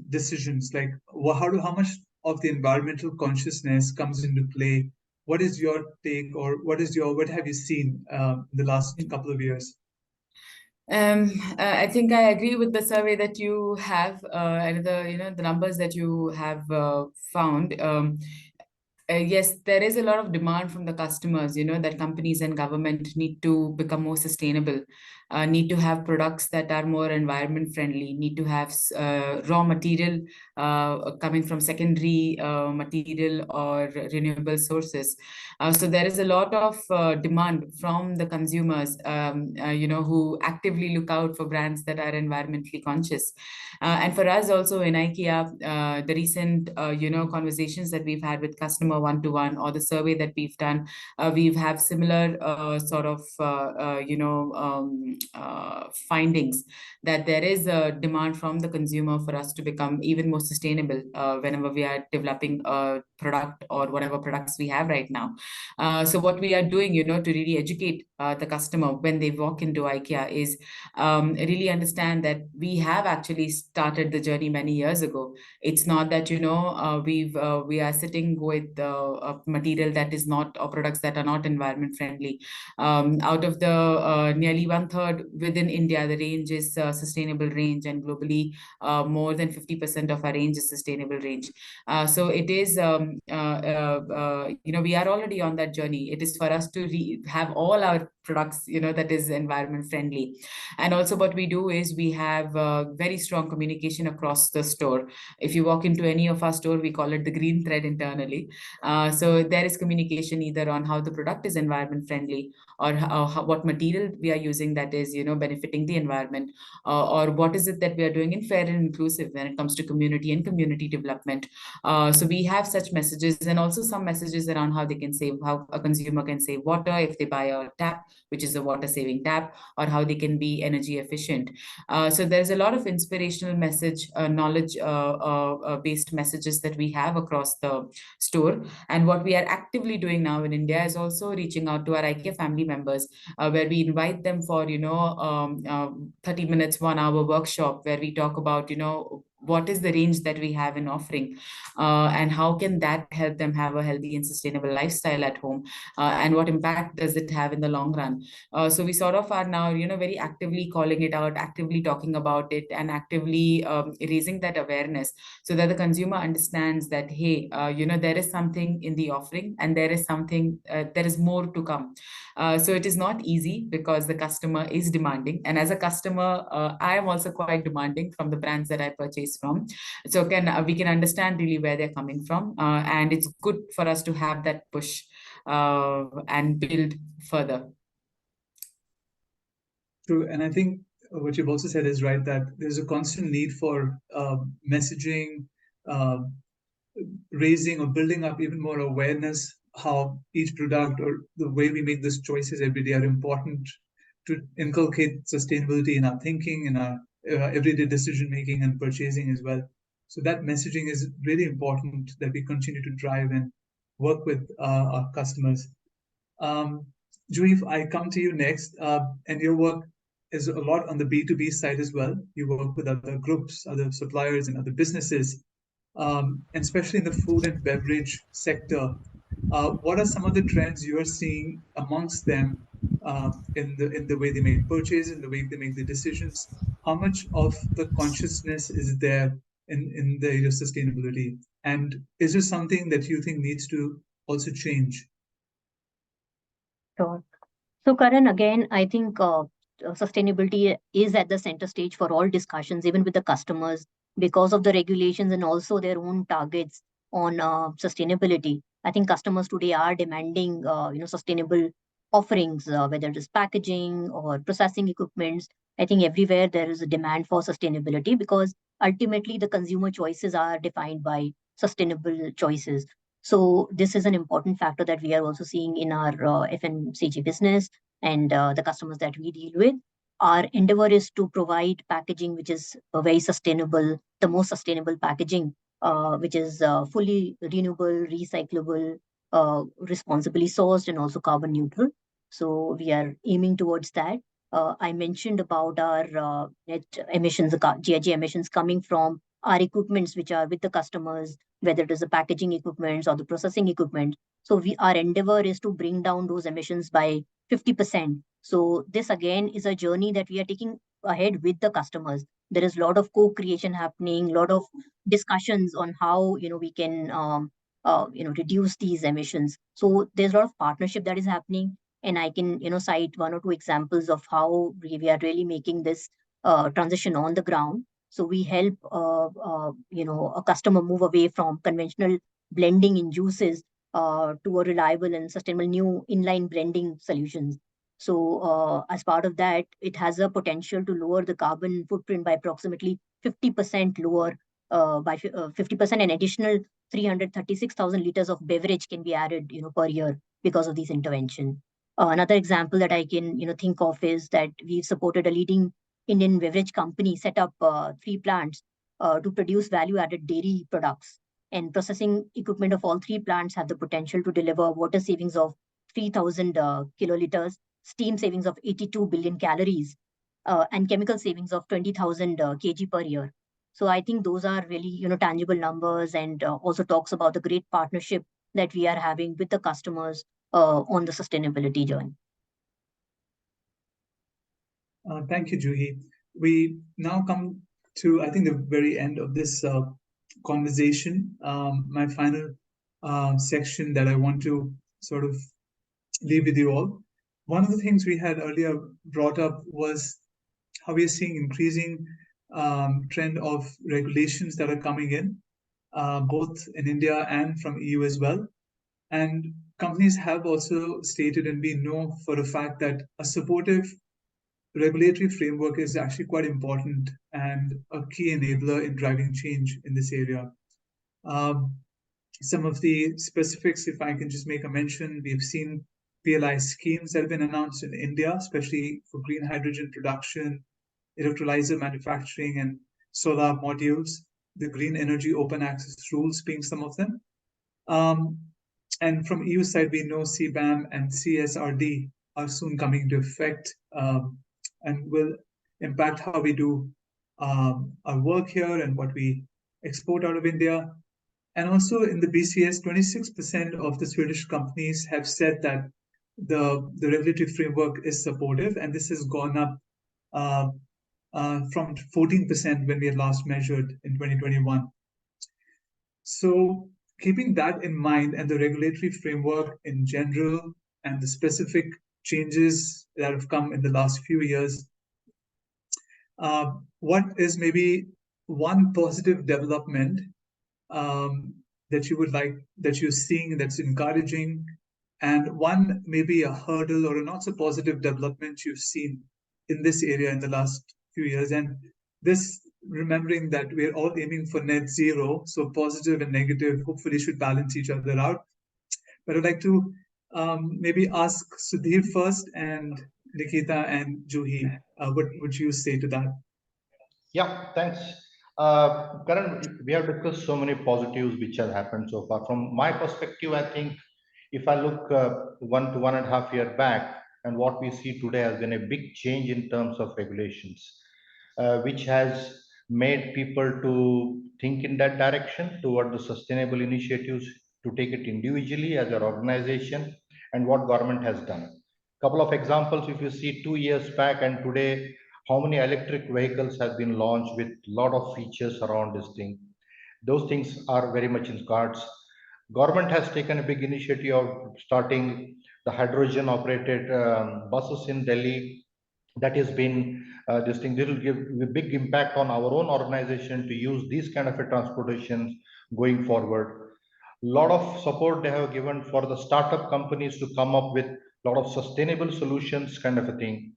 S2: decisions? Like how much of the environmental consciousness comes into play? What is your take, or what have you seen in the last couple of years?
S5: I think I agree with the survey that you have and the numbers that you have found. Yes, there is a lot of demand from the customers, that companies and government need to become more sustainable. need to have products that are more environment friendly, need to have raw material coming from secondary material or renewable sources. So there is a lot of demand from the consumers, who actively look out for brands that are environmentally conscious. And for us also in IKEA, the recent, conversations that we've had with customer one-to-one, or the survey that we've done, we've have similar findings that there is a demand from the consumer for us to become even more sustainable whenever we are developing a product or whatever products we have right now. So what we are doing, to really educate the customer when they walk into IKEA is really understand that we have actually started the journey many years ago. It's not that, we are sitting with a material that is not, or products that are not environment friendly. Out of the nearly 1/3 within India, the range is sustainable range, and globally more than 50% of our range is sustainable range. So it is, we are already on that journey. It is for us to have all our products, that is environment friendly. And also what we do is we have very strong communication across the store. If you walk into any of our store, we call it the green thread internally. So there is communication either on how the product is environment friendly, or what material we are using that is, benefiting the environment, or what is it that we are doing in fair and inclusive when it comes to community and community development. So we have such messages, and also some messages around how they can save, how a consumer can save water if they buy a tap, which is a water saving tap, or how they can be energy efficient. So there's a lot of inspirational message, knowledge based messages that we have across the store. And what we are actively doing now in India is also reaching out to our IKEA family members, where we invite them for 30 minutes, 1 hour workshop, where we talk about what is the range that we have in offering, and how can that help them have a healthy and sustainable lifestyle at home, and what impact does it have in the long run. So we sort of are now very actively calling it out, actively talking about it, and actively raising that awareness, so that the consumer understands that, hey, there is something in the offering, and there is something, there is more to come. So it is not easy because the customer is demanding, and as a customer, I am also quite demanding from the brands that I purchase from. So we can understand really where they're coming from, and it's good for us to have that push and build further.
S2: True, and I think what you've also said is right, that there's a constant need for messaging, raising or building up even more awareness, how each product or the way we make these choices every day are important, to inculcate sustainability in our thinking, in our everyday decision making and purchasing as well. So that messaging is really important, that we continue to drive and work with our customers. Julie, if I come to you next, and your work is a lot on the B2B side as well. You work with other groups, other suppliers, and other businesses, and especially in the food and beverage sector. What are some of the trends you are seeing amongst them, in the way they make purchases, in the way they make the decisions? How much of the consciousness is there in the area of sustainability? And is there something that you think needs to also change?
S4: Sure. So Karan, again, I think sustainability is at the center stage for all discussions, even with the customers, because of the regulations and also their own targets on sustainability. I think customers today are demanding, sustainable offerings, whether it is packaging or processing equipments. I think everywhere there is a demand for sustainability, because ultimately the consumer choices are defined by sustainable choices. So this is an important factor that we are also seeing in our FMCG business and the customers that we deal with. Our endeavor is to provide packaging which is very sustainable, the most sustainable packaging, which is fully renewable, recyclable, responsibly sourced, and also carbon neutral. So we are aiming towards that. I mentioned about our net emissions, GHG emissions coming from our equipments which are with the customers, whether it is the packaging equipments or the processing equipment. So our endeavor is to bring down those emissions by 50%. So this again is a journey that we are taking ahead with the customers. There is a lot of co-creation happening, a lot of discussions on how we can reduce these emissions. So there's a lot of partnership that is happening. And I can, cite one or two examples of how we are really making this transition on the ground. So we help, a customer move away from conventional blending in juices to a reliable and sustainable new inline blending solutions. So as part of that, it has a potential to lower the carbon footprint by approximately 50% lower, by 50%, and additional 336,000 liters of beverage can be added, per year because of these intervention. Another example that I can, think of is that we've supported a leading Indian beverage company set up 3 plants to produce value-added dairy products. And processing equipment of all 3 plants have the potential to deliver water savings of 3,000 kiloliters, steam savings of 82 billion calories, and chemical savings of 20,000 kg per year. So I think those are really, tangible numbers, and also talks about the great partnership that we are having with the customers on the sustainability journey.
S2: Thank you, Juhi. We now come to, I think, the very end of this conversation. My final section that I want to sort of leave with you all. One of the things we had earlier brought up was how we are seeing increasing trend of regulations that are coming in, both in India and from EU as well. And companies have also stated, and we know for a fact, that a supportive regulatory framework is actually quite important and a key enabler in driving change in this area. Some of the specifics, if I can just make a mention, we've seen PLI schemes that have been announced in India, especially for green hydrogen production, electrolyzer manufacturing, and solar modules, the green energy open access rules being some of them. And from EU side, we know CBAM and CSRD are soon coming into effect and will impact how we do our work here and what we export out of India. And also in the BCS, 26% of the Swedish companies have said that the regulatory framework is supportive, and this has gone up from 14% when we had last measured in 2021. So keeping that in mind, and the regulatory framework in general, and the specific changes that have come in the last few years, what is maybe one positive development that you would like, that you're seeing that's encouraging, and one maybe a hurdle or a not so positive development you've seen in this area in the last few years? And this, remembering that we're all aiming for net zero, so positive and negative hopefully should balance each other out. But I'd like to maybe ask Sudhir first, and Nikita and Juhi, what would you say to that?
S3: Yeah, thanks. Karan, we have discussed so many positives which have happened so far. From my perspective, I think if I look 1 to 1.5 years back, and what we see today has been a big change in terms of regulations, which has made people to think in that direction toward the sustainable initiatives, to take it individually as an organization, and what government has done. Couple of examples, if you see 2 years back and today, how many electric vehicles have been launched with a lot of features around this thing. Those things are very much in cards. Government has taken a big initiative of starting the hydrogen operated buses in Delhi. That has been this thing. This will give a big impact on our own organization to use these kind of a transportation going forward. Lot of support they have given for the startup companies to come up with a lot of sustainable solutions, kind of a thing.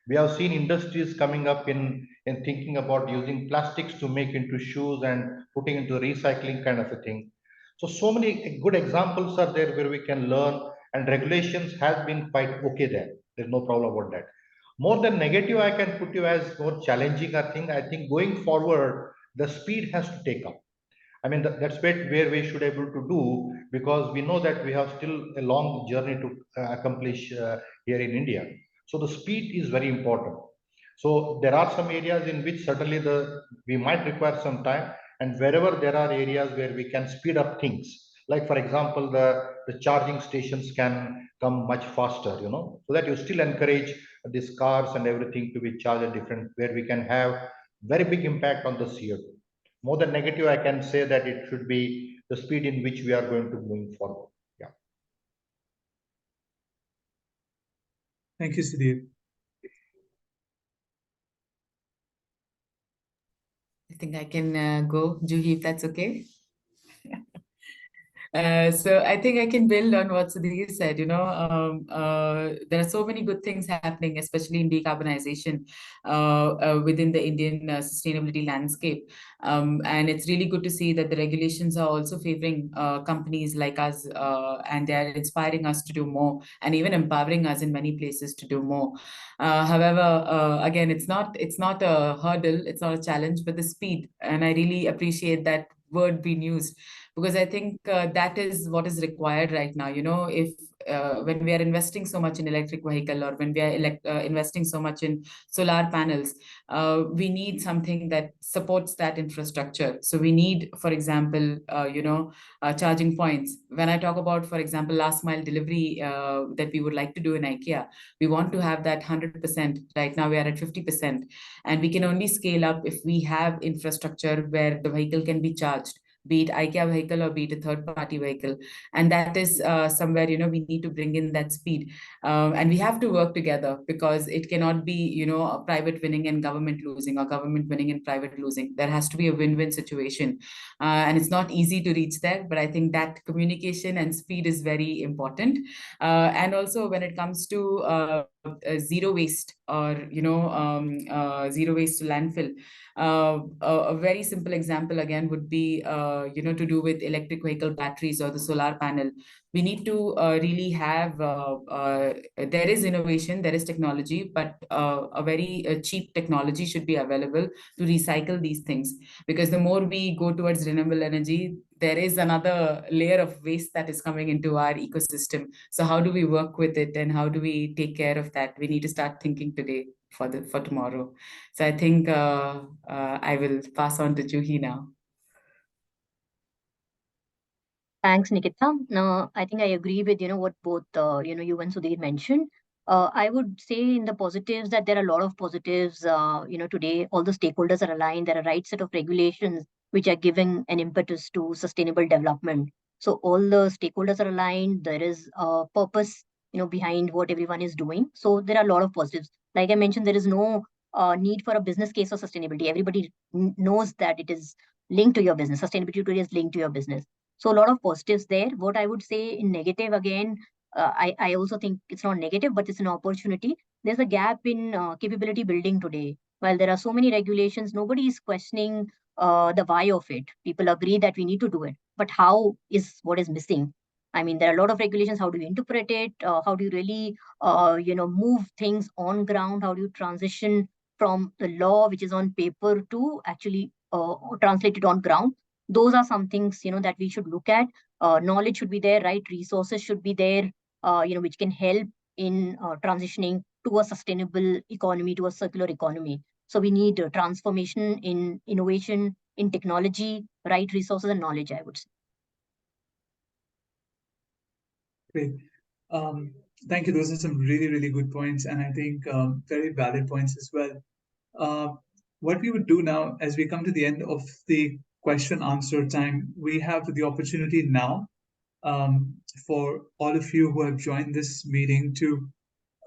S3: We have seen industries coming up in thinking about using plastics to make into shoes and putting into recycling, kind of a thing. So many good examples are there where we can learn, and regulations have been quite okay there. There's no problem about that. More than negative, I can put you as more challenging a thing. I think going forward, the speed has to take up. I mean, that's where we should able to do, because we know that we have still a long journey to accomplish here in India. So the speed is very important. So there are some areas in which certainly we might require some time, and wherever there are areas where we can speed up things, like for example, the charging stations can come much faster, so that you still encourage these cars and everything to be charged at different, where we can have very big impact on the CO2. More than negative, I can say that it should be the speed in which we are going to move forward. Yeah.
S2: Thank you, Sudhir.
S5: I think I can go, Juhi, if that's okay. So I think I can build on what Sudhir said. There are so many good things happening, especially in decarbonization within the Indian sustainability landscape. And it's really good to see that the regulations are also favoring companies like us, and they are inspiring us to do more and even empowering us in many places to do more. However, again, it's not a hurdle, it's not a challenge, but the speed. And I really appreciate that word being used, because I think that is what is required right now. If when we are investing so much in electric vehicle, or when we are investing so much in solar panels, we need something that supports that infrastructure. So we need, for example, charging points. When I talk about, for example, last mile delivery that we would like to do in IKEA, we want to have that 100%. Right now we are at 50%, and we can only scale up if we have infrastructure where the vehicle can be charged, be it IKEA vehicle or be it a third-party vehicle. And that is somewhere, we need to bring in that speed. And we have to work together, because it cannot be, a private winning and government losing, or government winning and private losing. There has to be a win-win situation. And it's not easy to reach there, but I think that communication and speed is very important. And also when it comes to zero waste, or zero waste to landfill, a very simple example again would be to do with electric vehicle batteries or the solar panel. We need to really have there is innovation, there is technology, but a very cheap technology should be available to recycle these things, because the more we go towards renewable energy, there is another layer of waste that is coming into our ecosystem. So how do we work with it, and how do we take care of that? We need to start thinking today for tomorrow. So I think I will pass on to Juhi now.
S4: Thanks, Nikita. I think I agree with what both you and Sudhir mentioned. I would say in the positives that there are a lot of positives. Today all the stakeholders are aligned. There are right set of regulations which are giving an impetus to sustainable development. So all the stakeholders are aligned. There is a purpose behind what everyone is doing. So there are a lot of positives. Like I mentioned, there is no need for a business case for sustainability. Everybody knows that it is linked to your business. Sustainability today is linked to your business. So a lot of positives there. What I would say in negative again, I also think it's not negative, but it's an opportunity. There's a gap in capability building today. While there are so many regulations, nobody is questioning the why of it. People agree that we need to do it, but how is what is missing. I mean, there are a lot of regulations. How do you interpret it? How do you really, move things on ground? How do you transition from the law, which is on paper, to actually translate it on ground? Those are some things that we should look at. Knowledge should be there, right? Resources should be there, which can help in transitioning to a sustainable economy, to a circular economy. So we need transformation in innovation, in technology, right? Resources and knowledge, I would say.
S2: Great. Thank you. Those are some really, really good points, and I think very valid points as well. What we would do now, as we come to the end of the question answer time, we have the opportunity now for all of you who have joined this meeting to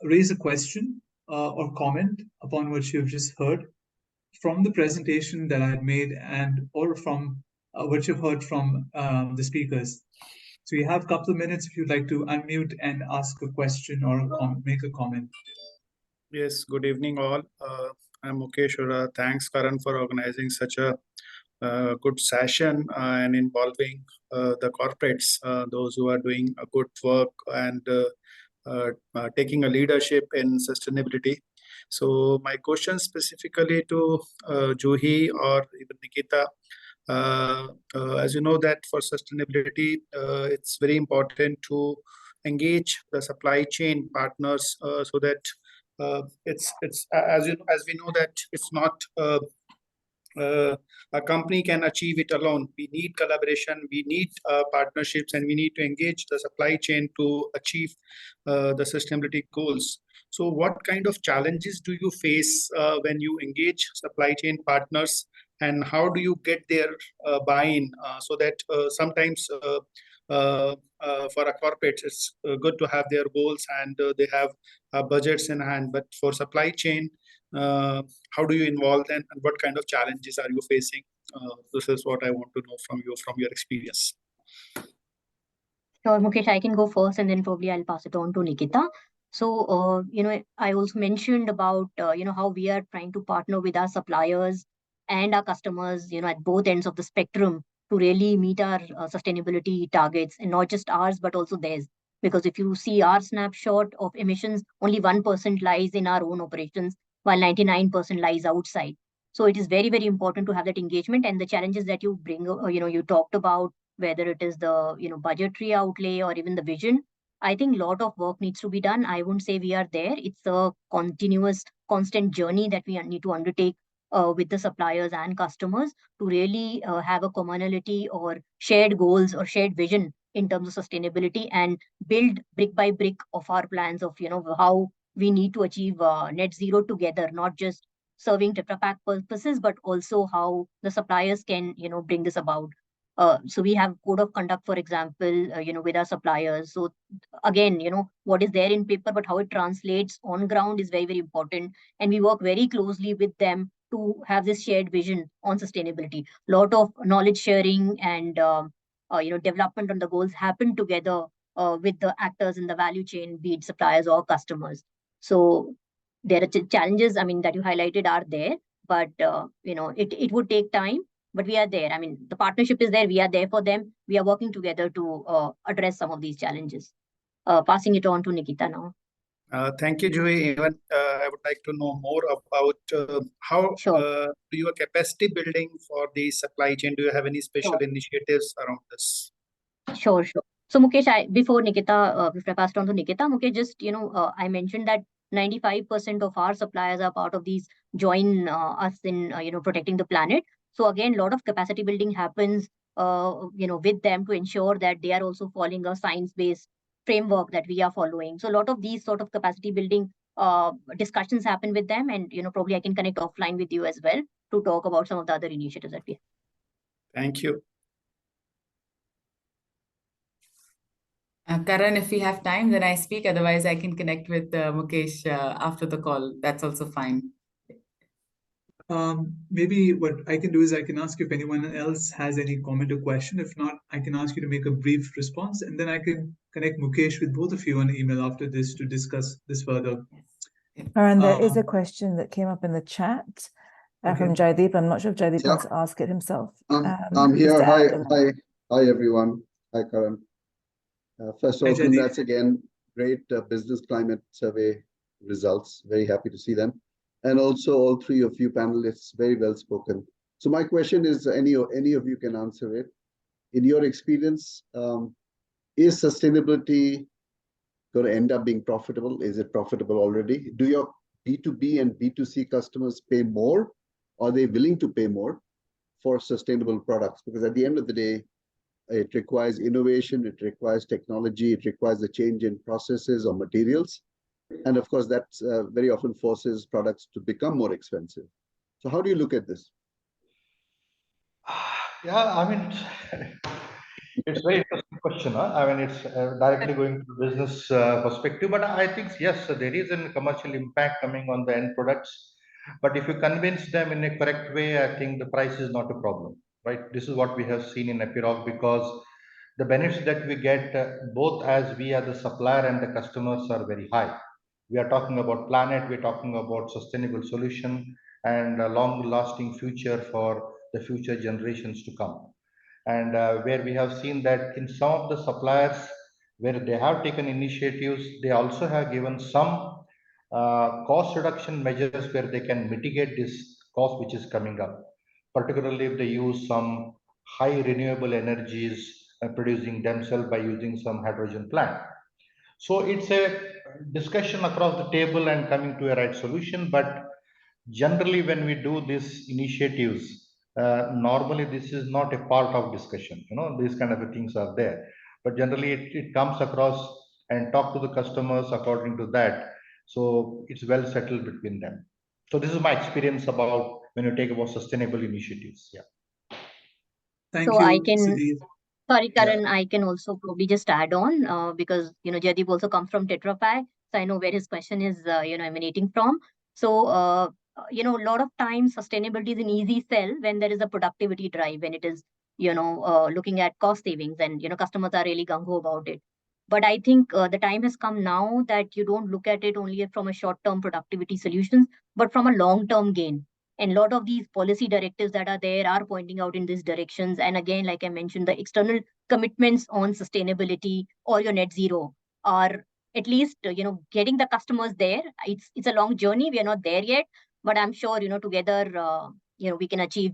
S2: raise a question or comment upon what you've just heard from the presentation that I had made, and or from what you've heard from the speakers. So you have a couple of minutes if you'd like to unmute and ask a question or make a comment.
S6: Yes, good evening all. I'm Mukesh. Thanks, Karan, for organizing such a good session and involving the corporates, those who are doing a good work and taking a leadership in sustainability. So my question specifically to Juhi or even Nikita, as you know that for sustainability, it's very important to engage the supply chain partners so that it's as we know that it's not a company can achieve it alone. We need collaboration, we need partnerships, and we need to engage the supply chain to achieve the sustainability goals. So what kind of challenges do you face when you engage supply chain partners, and how do you get their buy-in so that sometimes for our corporates, it's good to have their goals and they have budgets in hand. But for supply chain, how do you involve them, and what kind of challenges are you facing? This is what I want to know from you, from your experience.
S4: Sure, Mukesh, I can go first and then probably I'll pass it on to Nikita. So, I also mentioned about, how we are trying to partner with our suppliers and our customers, at both ends of the spectrum to really meet our sustainability targets, and not just ours, but also theirs. Because if you see our snapshot of emissions, only 1% lies in our own operations, while 99% lies outside. So it is very, very important to have that engagement, and the challenges that you bring, you talked about, whether it is the budgetary outlay or even the vision. I think a lot of work needs to be done. I wouldn't say we are there. It's a continuous, constant journey that we need to undertake with the suppliers and customers to really have a commonality or shared goals or shared vision in terms of sustainability, and build brick by brick of our plans of how we need to achieve net zero together, not just serving Tetra Pak purposes, but also how the suppliers can bring this about. So we have code of conduct, for example, with our suppliers. So again, what is there in paper, but how it translates on ground is very, very important. And we work very closely with them to have this shared vision on sustainability. A lot of knowledge sharing and development on the goals happen together with the actors in the value chain, be it suppliers or customers. So there are challenges, I mean, that you highlighted are there, but it would take time. But we are there. I mean, the partnership is there. We are there for them. We are working together to address some of these challenges. Passing it on to Nikita now.
S6: Thank you, Joey. Even I would like to know more about how
S4: Sure.
S6: do your capacity building for the supply chain? Do you have any special
S4: Sure.
S6: initiatives around this?
S4: Sure. So Mukesh, before Nikita, before I passed on to Nikita, Mukesh, just I mentioned that 95% of our suppliers are part of these join us in protecting the planet. So again, a lot of capacity building happens with them to ensure that they are also following a science-based framework that we are following. So a lot of these sort of capacity building discussions happen with them, and probably I can connect offline with you as well to talk about some of the other initiatives that we have.
S6: Thank you.
S5: Karan, if we have time, then I speak. Otherwise, I can connect with Mukesh after the call. That's also fine.
S2: Maybe what I can do is I can ask if anyone else has any comment or question. If not, I can ask you to make a brief response, and then I can connect Mukesh with both of you on email after this to discuss this further.
S1: Karan, there is a question that came up in the chat from Jaideep. I'm not sure if Jaideep wants to ask it himself.
S7: I'm here. Hi, everyone. Hi, Karan. First of all, congrats again. Great business climate survey results. Very happy to see them. And also all three of you panelists, very well spoken. So my question is, any of you can answer it. In your experience, is sustainability going to end up being profitable? Is it profitable already? Do your B2B and B2C customers pay more? Are they willing to pay more for sustainable products? Because at the end of the day, it requires innovation, it requires technology, it requires a change in processes or materials. And of course, that very often forces products to become more expensive. So how do you look at this?
S3: Yeah, I mean, it's a very interesting question. Huh? I mean, it's directly going to the business perspective, but I think, yes, there is a commercial impact coming on the end products. But if you convince them in a correct way, I think the price is not a problem, right? This is what we have seen in Epiroc, because the benefits that we get, both as we are the supplier and the customers, are very high. We are talking about planet, we're talking about sustainable solution and a long-lasting future for the future generations to come. And where we have seen that in some of the suppliers where they have taken initiatives, they also have given some cost reduction measures where they can mitigate this cost which is coming up, particularly if they use some high renewable energies producing themselves by using some hydrogen plant. So it's a discussion across the table and coming to a right solution. But generally, when we do these initiatives, normally this is not a part of discussion. These kind of things are there. But generally, it comes across and talk to the customers according to that. So it's well settled between them. So this is my experience about when you take about sustainable initiatives. Yeah.
S2: Thank
S4: So
S2: you,
S4: I can.
S2: Sudhir.
S4: Sorry, Karan, I can also probably just add on because, Jaideep also comes from Tetra Pak. So I know where his question is, emanating from. So, a lot of times sustainability is an easy sell when there is a productivity drive, when it is, looking at cost savings and, customers are really gung-ho about it. But I think the time has come now that you don't look at it only from a short-term productivity solutions, but from a long-term gain. And a lot of these policy directives that are there are pointing out in these directions. And again, like I mentioned, the external commitments on sustainability or your net zero are at least, getting the customers there. It's a long journey. We are not there yet, but I'm sure, together, we can achieve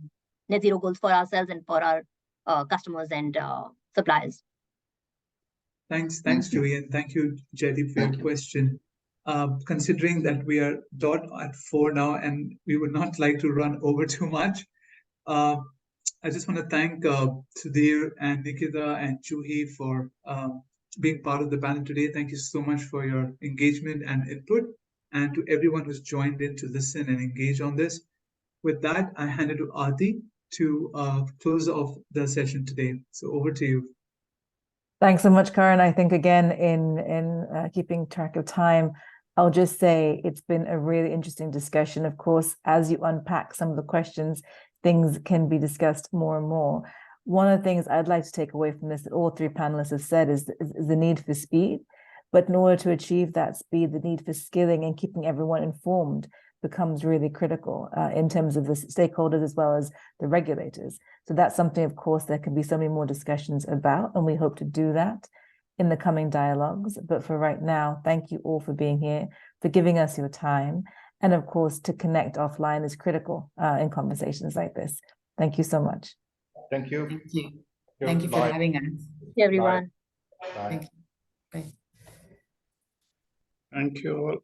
S4: net zero goals for ourselves and for our customers and suppliers.
S2: Thanks, Joey, and thank you, Jaideep, for your question. Considering that we are at 4 now, and we would not like to run over too much, I just want to thank Sudhir and Nikita and Juhi for being part of the panel today. Thank you so much for your engagement and input, and to everyone who's joined in to listen and engage on this. With that, I hand it to Aarti to close off the session today. So over to you.
S1: Thanks so much, Karan. I think, again, in keeping track of time, I'll just say it's been a really interesting discussion. Of course, as you unpack some of the questions, things can be discussed more and more. One of the things I'd like to take away from this that all three panelists have said is the need for speed. But in order to achieve that speed, the need for skilling and keeping everyone informed becomes really critical in terms of the stakeholders as well as the regulators. So that's something, of course, there can be so many more discussions about, and we hope to do that in the coming dialogues. But for right now, thank you all for being here, for giving us your time. And of course, to connect offline is critical in conversations like this. Thank you so much.
S3: Thank you.
S5: Thank you. Thank you for having us.
S4: Thank you, everyone.
S3: Bye.
S5: Thank you. Bye.
S6: Thank you all.